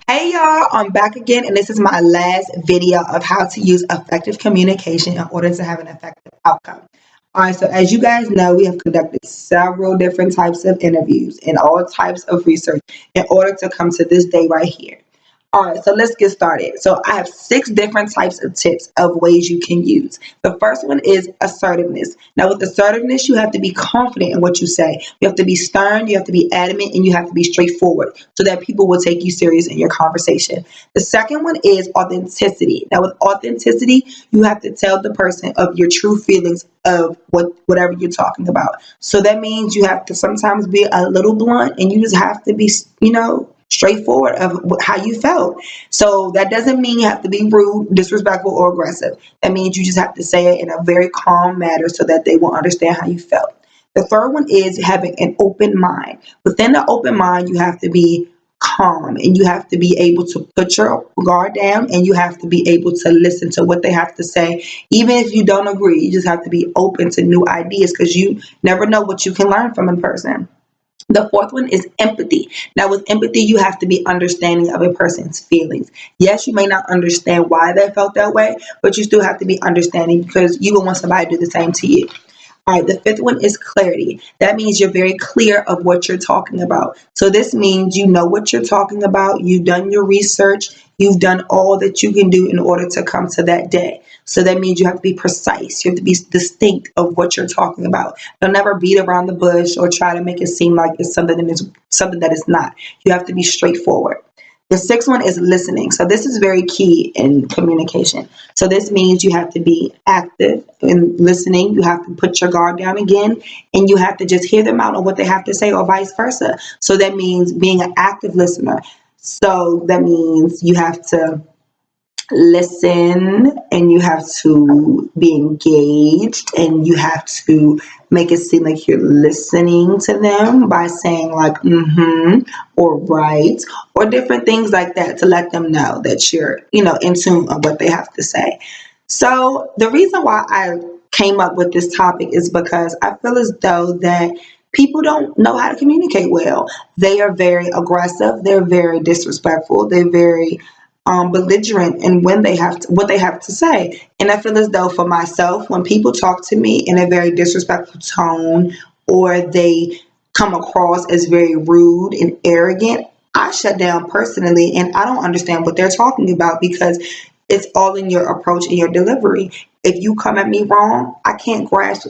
Hey y'all, I'm back again, and this is my last video of how to use effective communication in order to have an effective outcome. All right, so as you guys know, we have conducted several different types of interviews and all types of research in order to come to this day right here. All right, so let's get started. So I have six different types of tips of ways you can use. The first one is assertiveness. Now, with assertiveness, you have to be confident in what you say. You have to be stern, you have to be adamant, and you have to be straightforward so that people will take you serious in your conversation. The second one is authenticity. Now, with authenticity, you have to tell the person of your true feelings of whatever you're talking about. So that means you have to sometimes be a little blunt, and you just have to be, straightforward of how you felt. So that doesn't mean you have to be rude, disrespectful, or aggressive. That means you just have to say it in a very calm manner so that they will understand how you felt. The third one is having an open mind. Within the open mind, you have to be calm, and you have to be able to put your guard down, and you have to be able to listen to what they have to say. Even if you don't agree, you just have to be open to new ideas because you never know what you can learn from a person. The fourth one is empathy. Now, with empathy, you have to be understanding of a person's feelings. Yes, you may not understand why they felt that way, but you still have to be understanding because you will want somebody to do the same to you. All right, the fifth one is clarity. That means you're very clear of what you're talking about. So this means you know what you're talking about, you've done your research, you've done all that you can do in order to come to that day. So that means you have to be precise, you have to be distinct of what you're talking about. Don't never beat around the bush or try to make it seem like it's something that is not. You have to be straightforward. The sixth one is listening. So this is very key in communication. So this means you have to be active in listening. You have to put your guard down again, and you have to just hear them out on what they have to say, or vice versa. So that means being an active listener. So that means you have to listen, and you have to be engaged, and you have to make it seem like you're listening to them by saying like or right or different things like that to let them know that you're in tune of what they have to say. So the reason why I came up with this topic is because I feel as though that people don't know how to communicate well. They are very aggressive, they're very disrespectful, they're very belligerent in when they have what they have to say. And I feel as though for myself, when people talk to me in a very disrespectful tone, or they come across as very rude and arrogant, I shut down personally, and I don't understand what they're talking about because it's all in your approach and your delivery. If you come at me wrong, I can't grasp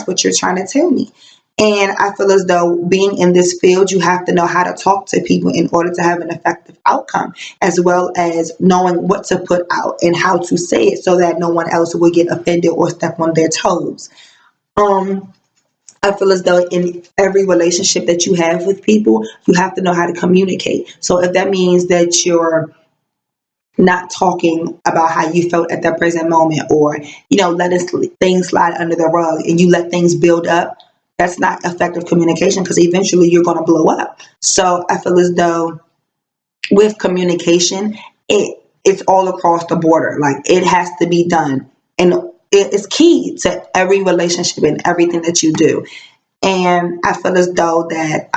what you're trying to tell me. And I feel as though being in this field, you have to know how to talk to people in order to have an effective outcome, as well as knowing what to put out and how to say it so that no one else will get offended or step on their toes. Um, I feel as though in every relationship that you have with people, you have to know how to communicate. So if that means that you're not talking about how you felt at that present moment, or letting things slide under the rug, and you let things build up, that's not effective communication because eventually you're going to blow up. So I feel as though with communication, it's all across the border. Like, it has to be done, and it is key to every relationship and everything that you do. And I feel as though that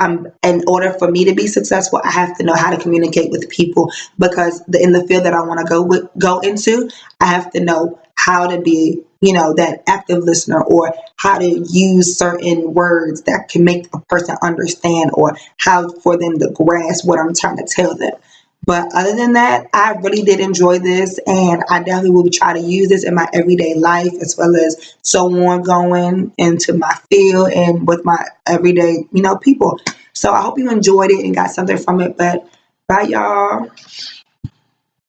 in order for me to be successful, I have to know how to communicate with people because in the field that I want to go into, I have to know how to be, that active listener, or how to use certain words that can make a person understand, or how for them to grasp what I'm trying to tell them. But other than that, I really did enjoy this, and I definitely will try to use this in my everyday life, as well as so on going into my field and with my everyday, people. So I hope you enjoyed it and got something from it. But bye, y'all.